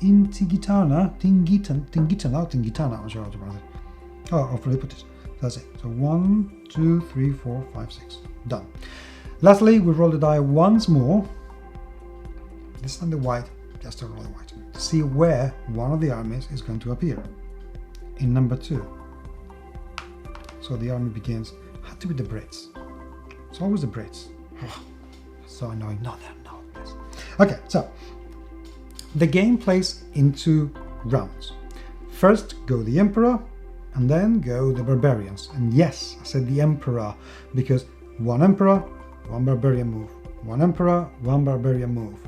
Tingitana, I'm not sure how to pronounce it. Oh, I'll put it. That's it. So 1, 2, 3, 4, 5, 6. Done. Lastly, we roll the die once more. This time the white, just to roll the white, to see where one of the armies is going to appear. In number 2. So the army begins. Had to be the Brits. It's always the Brits. So annoying. Not that. No. Yes. Okay, so the game plays in 2 rounds. First go the Emperor, and then go the Barbarians. And yes, I said the Emperor because 1 Emperor, 1 Barbarian move. 1 Emperor, 1 Barbarian move.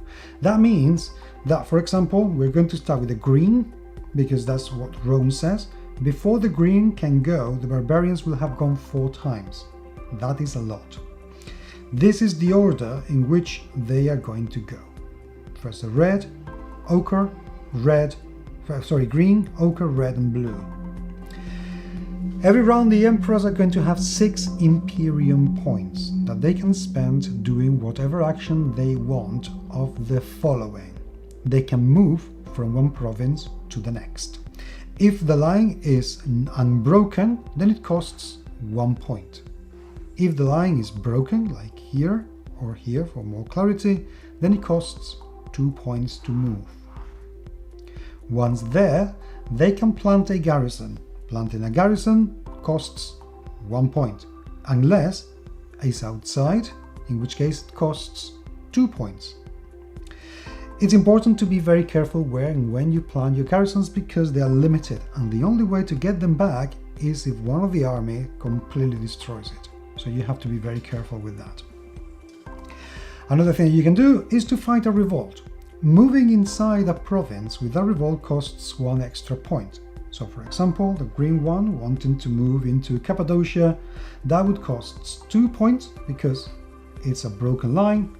That means that, for example, we're going to start with the green because that's what Rome says. Before the green can go, the Barbarians will have gone 4 times. That is a lot. This is the order in which they are going to go. First the red, ochre, green, ochre, red and blue. Every round the emperors are going to have 6 Imperium points that they can spend doing whatever action they want of the following. They can move from one province to the next. If the line is unbroken, then it costs 1 point. If the line is broken, like here or here for more clarity, then it costs 2 points to move. Once there, they can plant a garrison. Planting a garrison costs 1 point, unless it's outside, in which case it costs 2 points. It's important to be very careful where and when you plant your garrisons because they are limited, and the only way to get them back is if one of the army completely destroys it. So you have to be very careful with that. Another thing you can do is to fight a revolt. Moving inside a province with a revolt costs 1 extra point. So for example, the green one wanting to move into Cappadocia, that would cost 2 points because it's a broken line,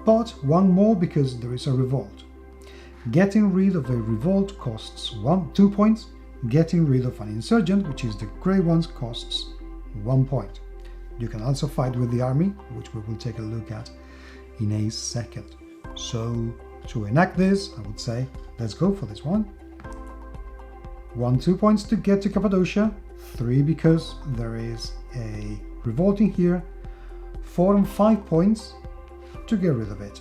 but 1 more because there is a revolt. Getting rid of a revolt costs 2 points. Getting rid of an insurgent, which is the grey ones, costs 1 point. You can also fight with the army, which we will take a look at in a second. So to enact this, I would say, let's go for this one. 1, 2 points to get to Cappadocia, 3 because there is a revolt in here, 4 and 5 points to get rid of it.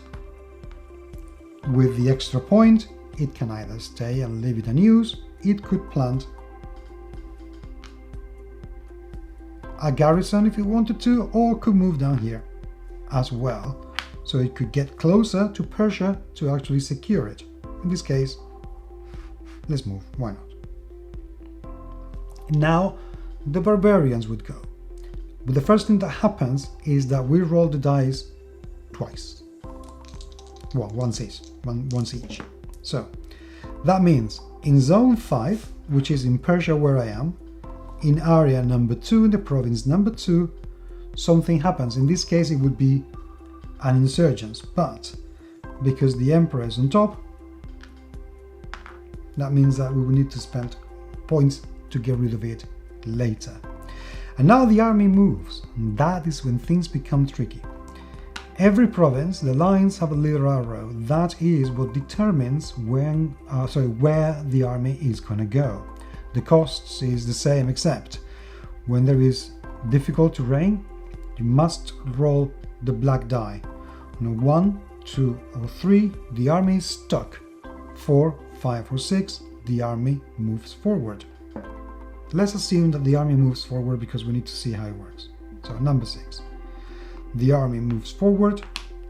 With the extra point, it can either stay and leave it unused, it could plant a garrison if it wanted to, or could move down here as well. So it could get closer to Persia to actually secure it. In this case, let's move, why not? Now the barbarians would go. But the first thing that happens is that we roll the dice twice. Well, once each. So that means in zone 5, which is in Persia where I am, in area number 2, in the province number 2, something happens. In this case it would be an insurgence, but because the emperor is on top, that means that we will need to spend points to get rid of it later. And now the army moves, and that is when things become tricky. Every province, the lines have a little arrow. That is what determines where the army is going to go. The costs is the same, except when there is difficult terrain, you must roll the black die. On 1, 2 or 3, the army is stuck. 4, 5 or 6, the army moves forward. Let's assume that the army moves forward because we need to see how it works. So number 6. The army moves forward,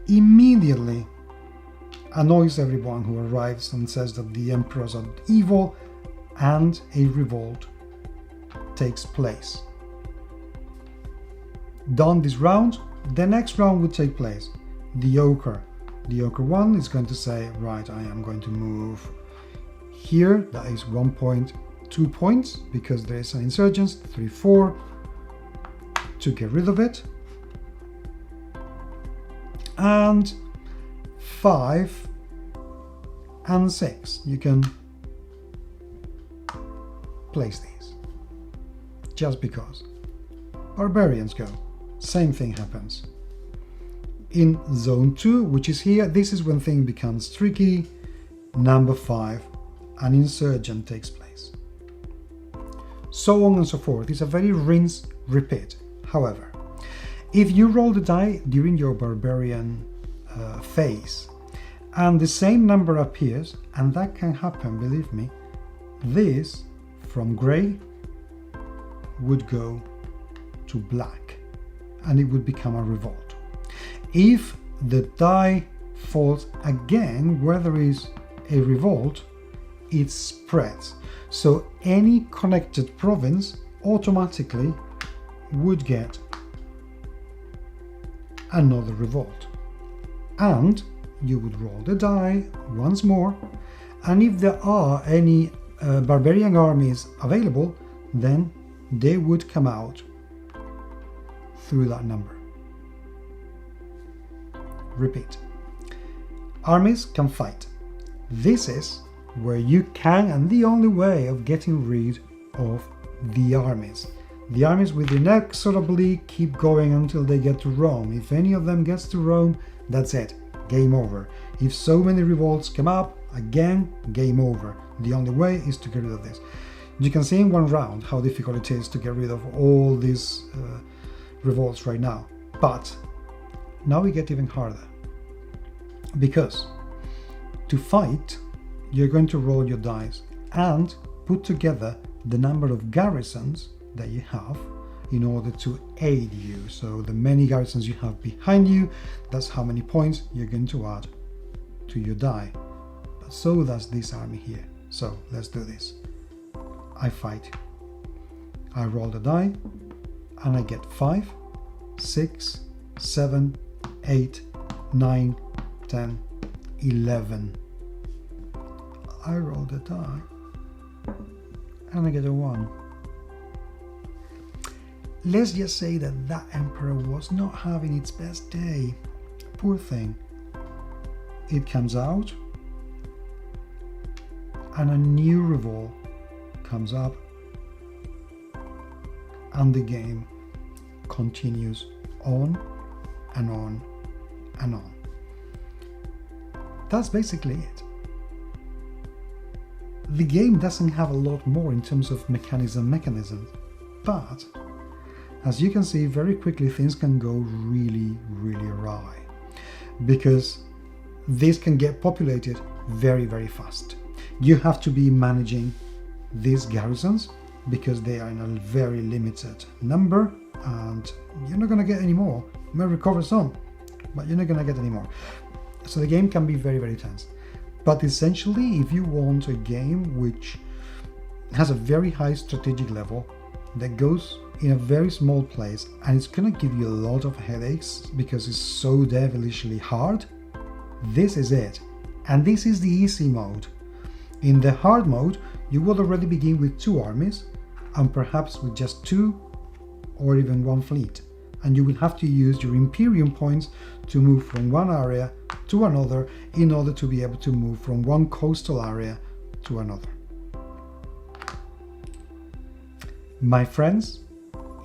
immediately annoys everyone who arrives and says that the emperors are evil, and a revolt takes place. Done this round, the next round will take place. The ochre one is going to say, right, I am going to move here. That is 1 point, 2 points because there is an insurgence. 3, 4 to get rid of it, and 5 and 6 you can place these just because. Barbarians go, same thing happens. In zone 2, which is here, this is when things becomes tricky. Number 5 an insurgent takes place. So on and so forth. It's a very rinse, repeat. However, if you roll the die during your barbarian phase and the same number appears, and that can happen, believe me, this from grey would go to black and it would become a revolt. If the die falls again where there is a revolt, it spreads. So any connected province automatically would get another revolt. And you would roll the die once more, and if there are any barbarian armies available, then they would come out through that number. Repeat. Armies can fight. This is where you can, and the only way of getting rid of the armies. The armies will inexorably keep going until they get to Rome. If any of them gets to Rome, that's it. Game over. If so many revolts come up, again, game over. The only way is to get rid of this. You can see in one round how difficult it is to get rid of all these revolts right now. But now we get even harder. Because to fight, you're going to roll your dice and put together the number of garrisons that you have in order to aid you. So the many garrisons you have behind you, that's how many points you're going to add to your die. But so does this army here. So let's do this. I fight. I roll the die and I get 5, 6, 7, 8, 9, 10, 11. I roll the die and I get a 1. Let's just say that that emperor was not having its best day. Poor thing. It comes out and a new revolt comes up and the game continues on and on and on. That's basically it. The game doesn't have a lot more in terms of mechanisms, but as you can see, very quickly things can go really, really awry, because this can get populated very, very fast. You have to be managing these garrisons because they are in a very limited number and you're not going to get any more. You may recover some, but you're not going to get any more. So the game can be very, very tense. But essentially, if you want a game which has a very high strategic level, that goes in a very small place, and it's going to give you a lot of headaches because it's so devilishly hard, this is it. And this is the easy mode. In the hard mode, you will already begin with 2 armies, and perhaps with just 2 or even 1 fleet. And you will have to use your Imperium points to move from one area to another in order to be able to move from one coastal area to another. My friends,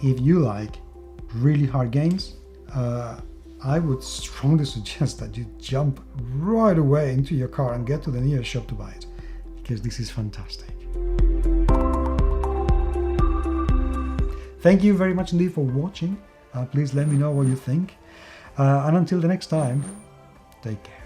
if you like really hard games, I would strongly suggest that you jump right away into your car and get to the nearest shop to buy it, because this is fantastic. Thank you very much indeed for watching. Please let me know what you think. And until the next time, take care.